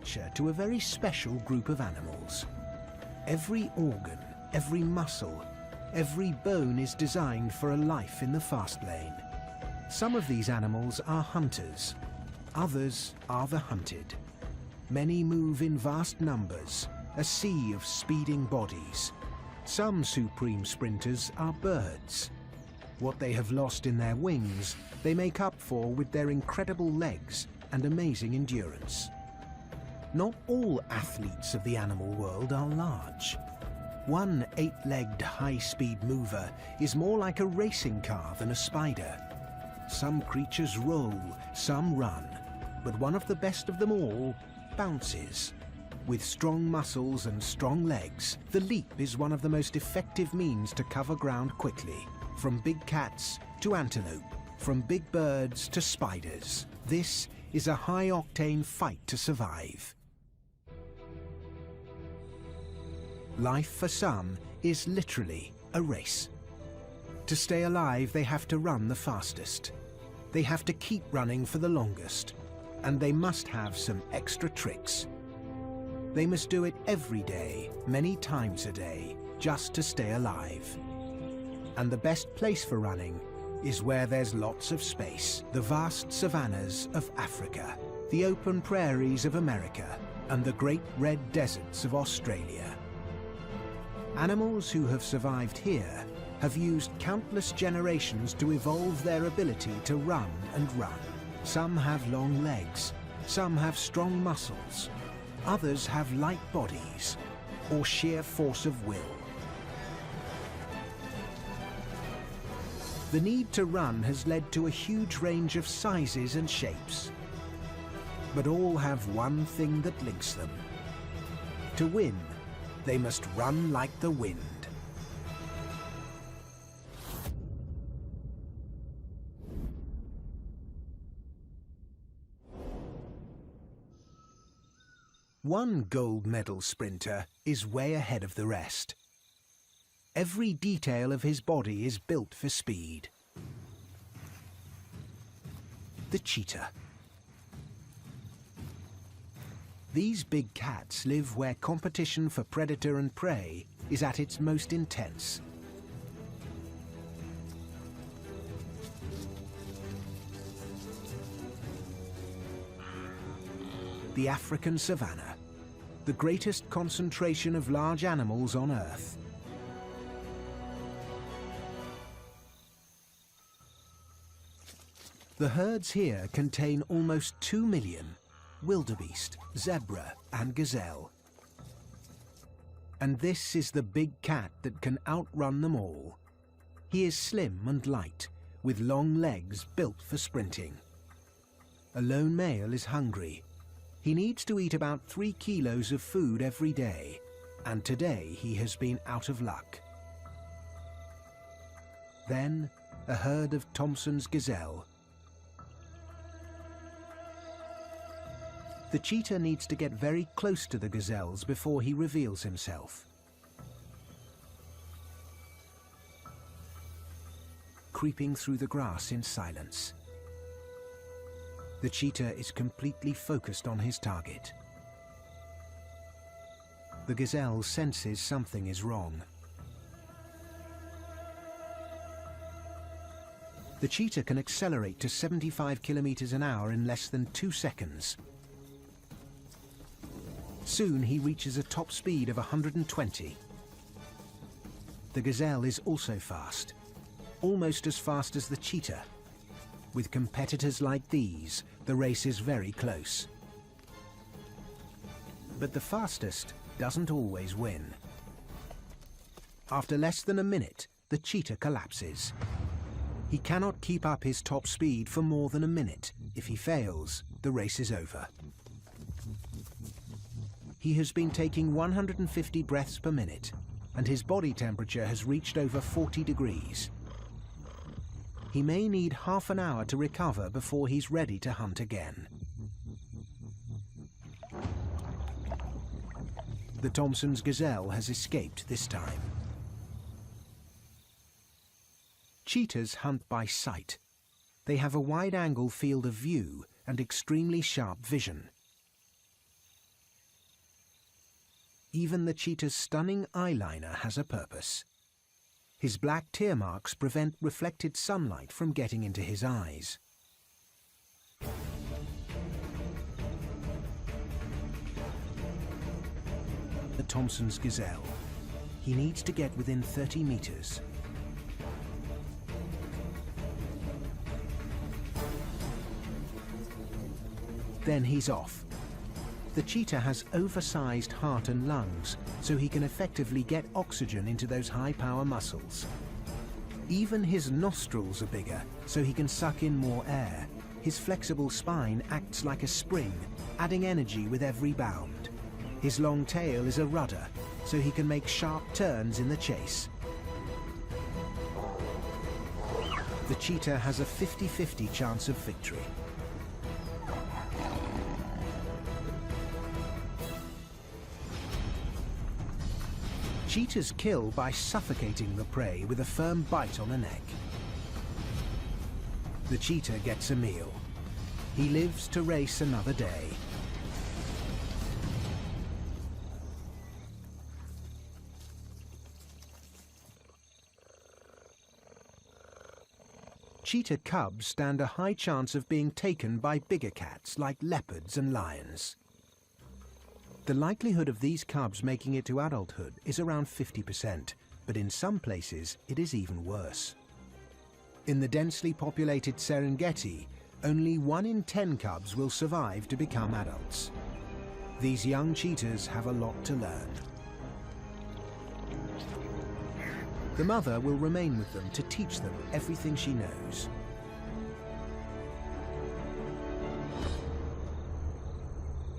nature to a very special group of animals. Every organ, every muscle, every bone is designed for a life in the fast lane. Some of these animals are hunters, others are the hunted. Many move in vast numbers, a sea of speeding bodies. Some supreme sprinters are birds. What they have lost in their wings, they make up for with their incredible legs and amazing endurance. Not all athletes of the animal world are large. One 8-legged high-speed mover is more like a racing car than a spider. Some creatures roll, some run, but one of the best of them all bounces. With strong muscles and strong legs, the leap is one of the most effective means to cover ground quickly. From big cats to antelope, from big birds to spiders. This is a high-octane fight to survive. Life for some is literally a race. To stay alive, they have to run the fastest. They have to keep running for the longest. And they must have some extra tricks. They must do it every day, many times a day, just to stay alive. And the best place for running is where there's lots of space. The vast savannas of Africa, the open prairies of America, and the great red deserts of Australia. Animals who have survived here have used countless generations to evolve their ability to run and run. Some have long legs, some have strong muscles, others have light bodies or sheer force of will. The need to run has led to a huge range of sizes and shapes. But all have one thing that links them. To win, they must run like the wind. One gold medal sprinter is way ahead of the rest. Every detail of his body is built for speed. The cheetah. These big cats live where competition for predator and prey is at its most intense. The African savanna, the greatest concentration of large animals on Earth. The herds here contain almost 2 million wildebeest, zebra and gazelle. And this is the big cat that can outrun them all. He is slim and light, with long legs built for sprinting. A lone male is hungry. He needs to eat about 3 kilos of food every day, and today he has been out of luck. Then, a herd of Thompson's gazelle. The cheetah needs to get very close to the gazelles before he reveals himself. Creeping through the grass in silence. The cheetah is completely focused on his target. The gazelle senses something is wrong. The cheetah can accelerate to 75 kilometers an hour in less than 2 seconds. Soon he reaches a top speed of 120. The gazelle is also fast, almost as fast as the cheetah. With competitors like these, the race is very close. But the fastest doesn't always win. After less than a minute, the cheetah collapses. He cannot keep up his top speed for more than a minute. If he fails, the race is over. He has been taking 150 breaths per minute, and his body temperature has reached over 40 degrees. He may need half an hour to recover before he's ready to hunt again. The Thompson's gazelle has escaped this time. Cheetahs hunt by sight. They have a wide-angle field of view and extremely sharp vision. even the cheetah's stunning eyeliner has a purpose. His black tear marks prevent reflected sunlight from getting into his eyes. The Thompson's gazelle. He needs to get within 30 meters. Then he's off. The cheetah has oversized heart and lungs, so he can effectively get oxygen into those high-power muscles. Even his nostrils are bigger, so he can suck in more air. His flexible spine acts like a spring, adding energy with every bound. His long tail is a rudder, so he can make sharp turns in the chase. The cheetah has a 50-50 chance of victory. Cheetahs kill by suffocating the prey with a firm bite on the neck. The cheetah gets a meal. He lives to race another day. Cheetah cubs stand a high chance of being taken by bigger cats like leopards and lions. The likelihood of these cubs making it to adulthood is around 50%, but in some places it is even worse. In the densely populated Serengeti, only 1 in 10 cubs will survive to become adults. These young cheetahs have a lot to learn. The mother will remain with them to teach them everything she knows.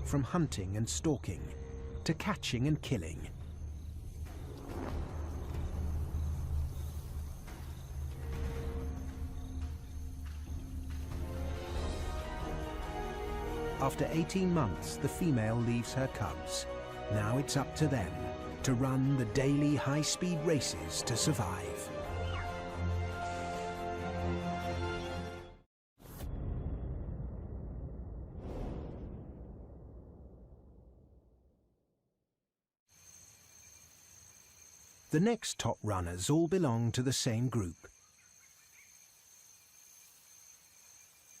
From hunting and stalking, to catching and killing. After 18 months, the female leaves her cubs. Now it's up to them to run the daily high-speed races to survive. The next top runners all belong to the same group.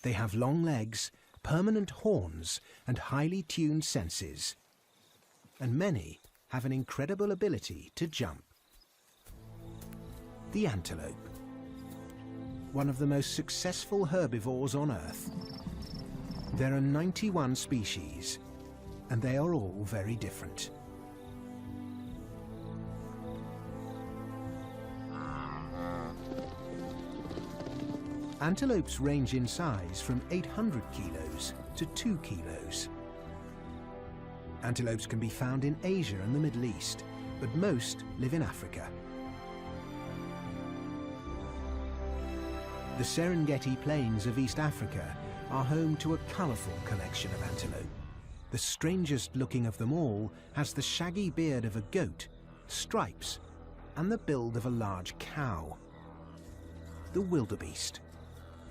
They have long legs, permanent horns, and highly tuned senses. And many have an incredible ability to jump. The antelope. One of the most successful herbivores on Earth. There are 91 species, and they are all very different. Antelopes range in size from 800 kilos to 2 kilos. Antelopes can be found in Asia and the Middle East, but most live in Africa. The Serengeti Plains of East Africa are home to a colourful collection of antelope. The strangest looking of them all has the shaggy beard of a goat, stripes, and the build of a large cow. The wildebeest.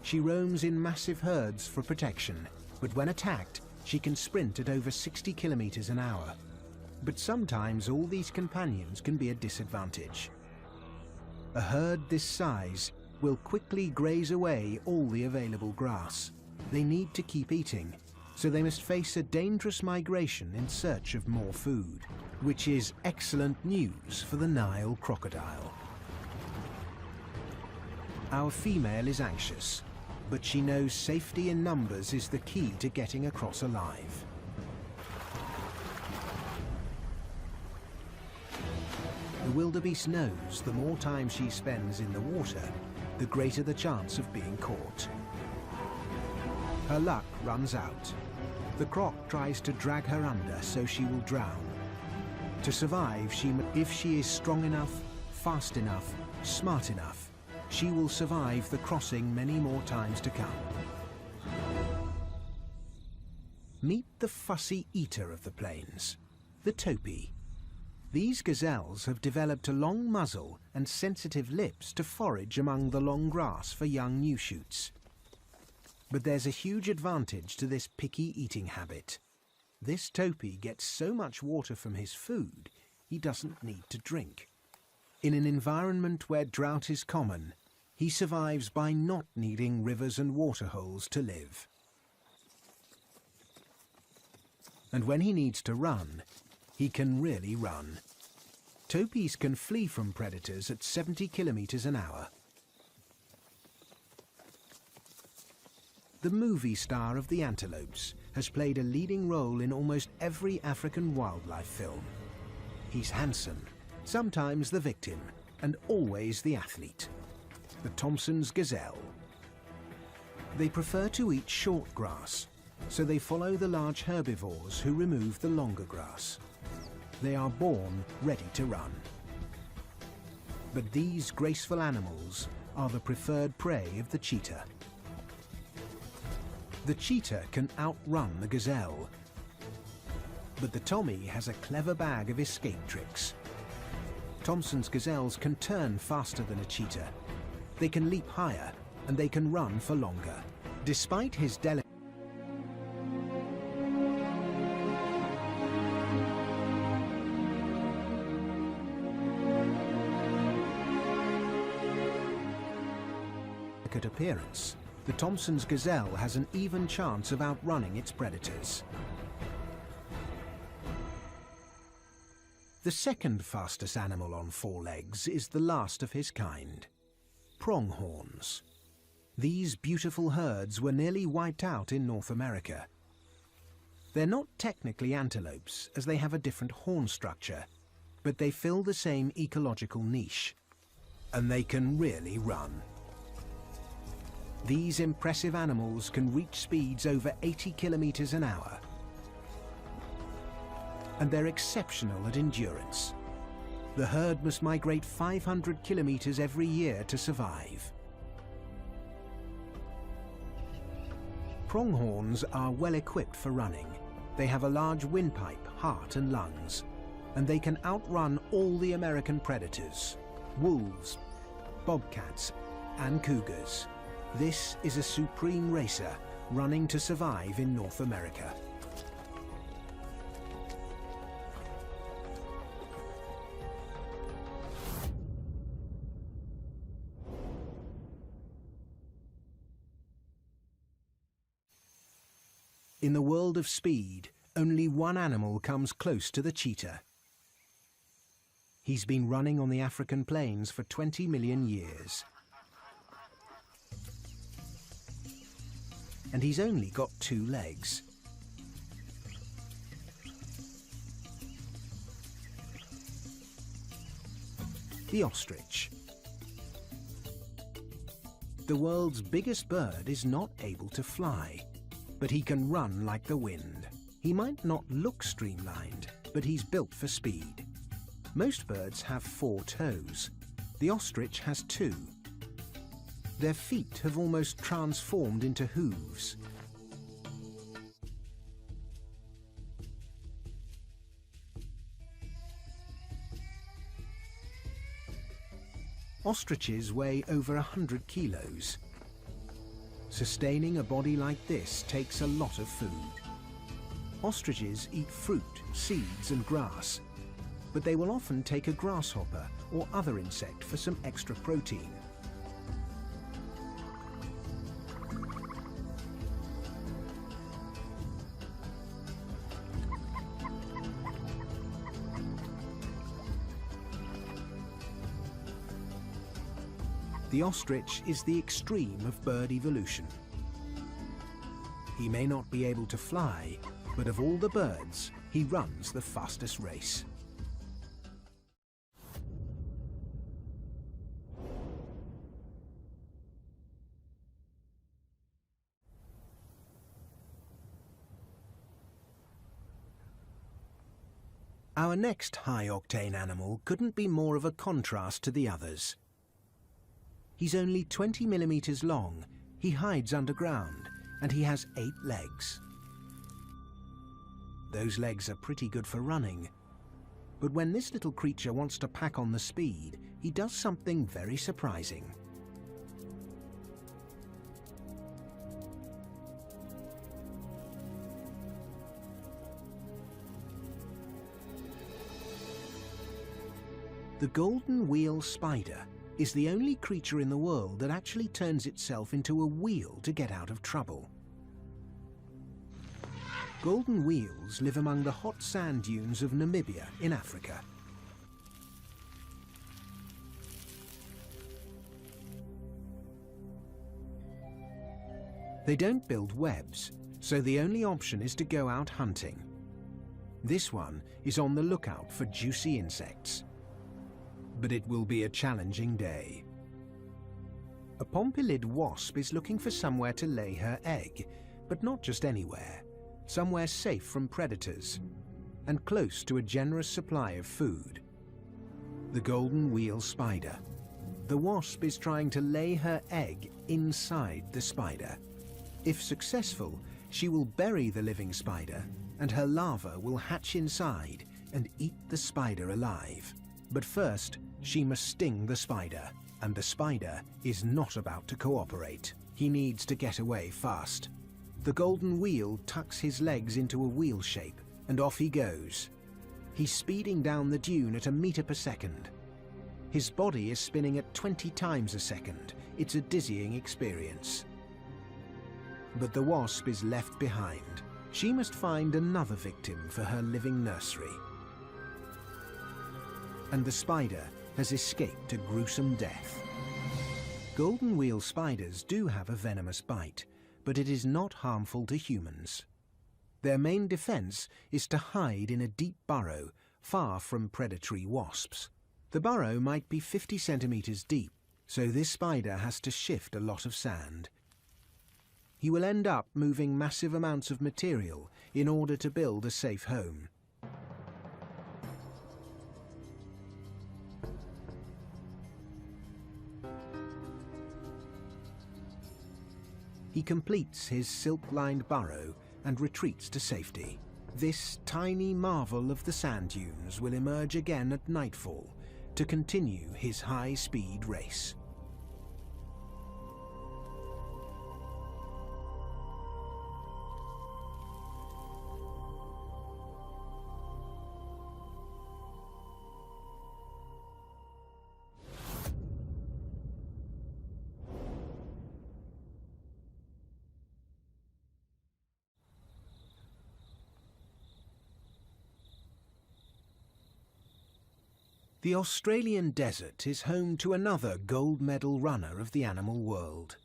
She roams in massive herds for protection, but when attacked, she can sprint at over 60 kilometers an hour. But sometimes all these companions can be a disadvantage. A herd this size will quickly graze away all the available grass. They need to keep eating, so they must face a dangerous migration in search of more food, which is excellent news for the Nile crocodile. Our female is anxious, but she knows safety in numbers is the key to getting across alive. The wildebeest knows the more time she spends in the water, the greater the chance of being caught. Her luck runs out. The croc tries to drag her under so she will drown. To survive, if she is strong enough, fast enough, smart enough, she will survive the crossing many more times to come. Meet the fussy eater of the plains, the topi. These gazelles have developed a long muzzle and sensitive lips to forage among the long grass for young new shoots. But there's a huge advantage to this picky eating habit. This topi gets so much water from his food, he doesn't need to drink. In an environment where drought is common, he survives by not needing rivers and waterholes to live. And when he needs to run, he can really run. Topis can flee from predators at 70 kilometers an hour. The movie star of the antelopes has played a leading role in almost every African wildlife film. He's handsome, sometimes the victim, and always the athlete. The Thomson's gazelle. They prefer to eat short grass, so they follow the large herbivores who remove the longer grass. They are born ready to run. But these graceful animals are the preferred prey of the cheetah. The cheetah can outrun the gazelle, but the Tommy has a clever bag of escape tricks. Thomson's gazelles can turn faster than a cheetah. They can leap higher, and they can run for longer. Despite his delicate appearance, the Thomson's gazelle has an even chance of outrunning its predators. The second fastest animal on four legs is the last of his kind, pronghorns. These beautiful herds were nearly wiped out in North America. They're not technically antelopes, as they have a different horn structure, but they fill the same ecological niche, and they can really run. These impressive animals can reach speeds over 80 kilometers an hour. And they're exceptional at endurance. The herd must migrate 500 kilometers every year to survive. Pronghorns are well equipped for running. They have a large windpipe, heart and lungs, and they can outrun all the American predators, wolves, bobcats, and cougars. This is a supreme racer running to survive in North America. In the world of speed, only one animal comes close to the cheetah. He's been running on the African plains for 20 million years. And he's only got 2 legs. The ostrich. The world's biggest bird is not able to fly, but he can run like the wind. He might not look streamlined, but he's built for speed. Most birds have 4 toes. The ostrich has 2. Their feet have almost transformed into hooves. Ostriches weigh over 100 kilos. Sustaining a body like this takes a lot of food. Ostriches eat fruit, seeds and grass, but they will often take a grasshopper or other insect for some extra protein. The ostrich is the extreme of bird evolution. He may not be able to fly, but of all the birds, he runs the fastest race. Our next high-octane animal couldn't be more of a contrast to the others. He's only 20 millimeters long, he hides underground, and he has 8 legs. Those legs are pretty good for running, but when this little creature wants to pack on the speed, he does something very surprising. The golden wheel spider is the only creature in the world that actually turns itself into a wheel to get out of trouble. Golden wheels live among the hot sand dunes of Namibia in Africa. They don't build webs, so the only option is to go out hunting. This one is on the lookout for juicy insects. But it will be a challenging day. A pompilid wasp is looking for somewhere to lay her egg, but not just anywhere. Somewhere safe from predators and close to a generous supply of food. The golden wheel spider. The wasp is trying to lay her egg inside the spider. If successful, she will bury the living spider and her larva will hatch inside and eat the spider alive. But first, she must sting the spider, and the spider is not about to cooperate. He needs to get away fast. The golden wheel tucks his legs into a wheel shape, and off he goes. He's speeding down the dune at 1 meter per second. His body is spinning at 20 times a second. It's a dizzying experience. But the wasp is left behind. She must find another victim for her living nursery. And the spider has escaped a gruesome death. Golden wheel spiders do have a venomous bite, but it is not harmful to humans. Their main defense is to hide in a deep burrow, far from predatory wasps. The burrow might be 50 centimeters deep, so this spider has to shift a lot of sand. He will end up moving massive amounts of material in order to build a safe home. He completes his silk-lined burrow and retreats to safety. This tiny marvel of the sand dunes will emerge again at nightfall to continue his high-speed race. The Australian desert is home to another gold medal runner of the animal world.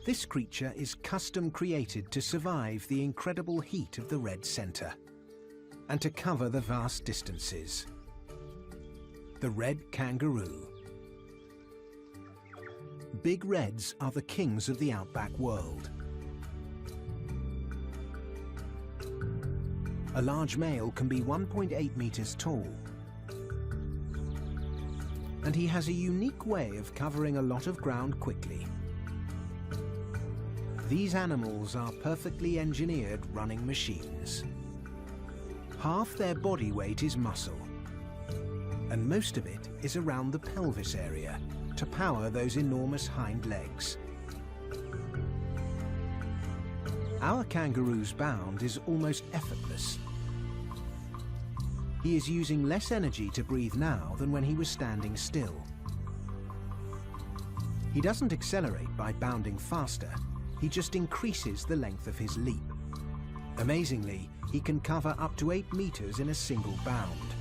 This creature is custom created to survive the incredible heat of the red centre and to cover the vast distances. The red kangaroo. Big reds are the kings of the outback world. A large male can be 1.8 meters tall. And he has a unique way of covering a lot of ground quickly. These animals are perfectly engineered running machines. Half their body weight is muscle, and most of it is around the pelvis area to power those enormous hind legs. Our kangaroo's bound is almost effortless. He is using less energy to breathe now than when he was standing still. He doesn't accelerate by bounding faster, he just increases the length of his leap. Amazingly, he can cover up to 8 meters in a single bound.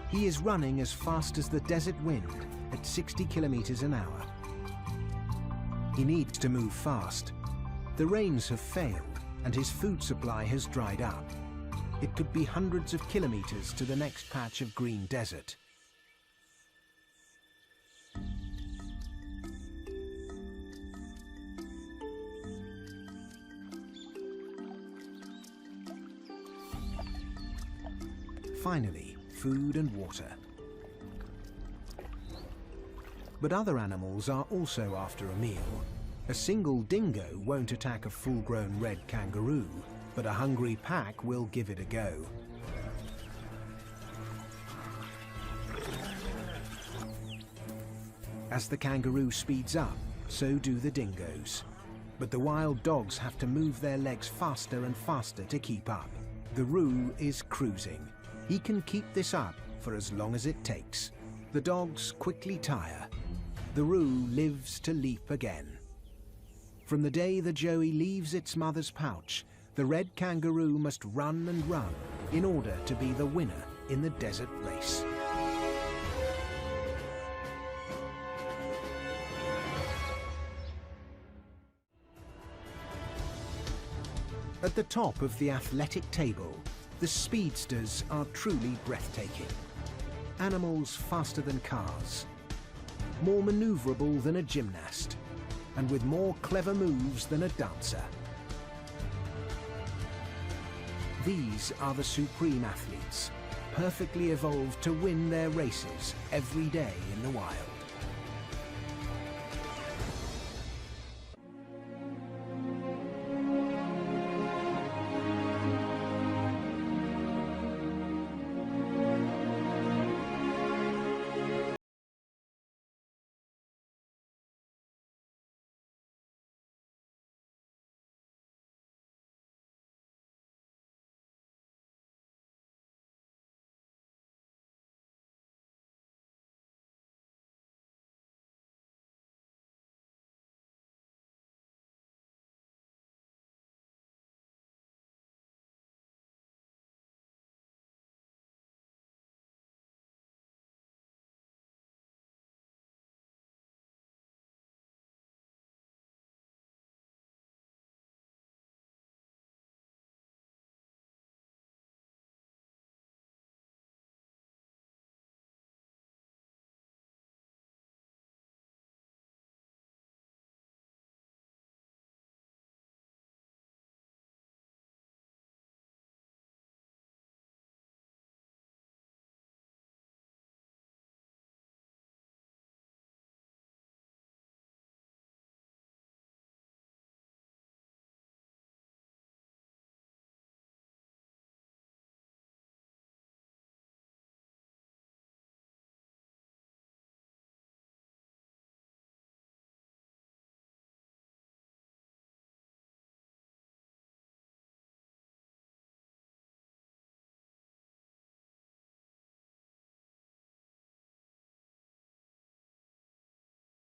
He is running as fast as the desert wind at 60 kilometers an hour. He needs to move fast. The rains have failed and his food supply has dried up. It could be hundreds of kilometers to the next patch of green desert. Finally, food and water. But other animals are also after a meal. A single dingo won't attack a full-grown red kangaroo, but a hungry pack will give it a go. As the kangaroo speeds up, so do the dingoes. But the wild dogs have to move their legs faster and faster to keep up. The Roo is cruising. He can keep this up for as long as it takes. The dogs quickly tire. The Roo lives to leap again. From the day the joey leaves its mother's pouch, the red kangaroo must run and run in order to be the winner in the desert race. At the top of the athletic table, the speedsters are truly breathtaking. Animals faster than cars, more maneuverable than a gymnast, and with more clever moves than a dancer. These are the supreme athletes, perfectly evolved to win their races every day in the wild.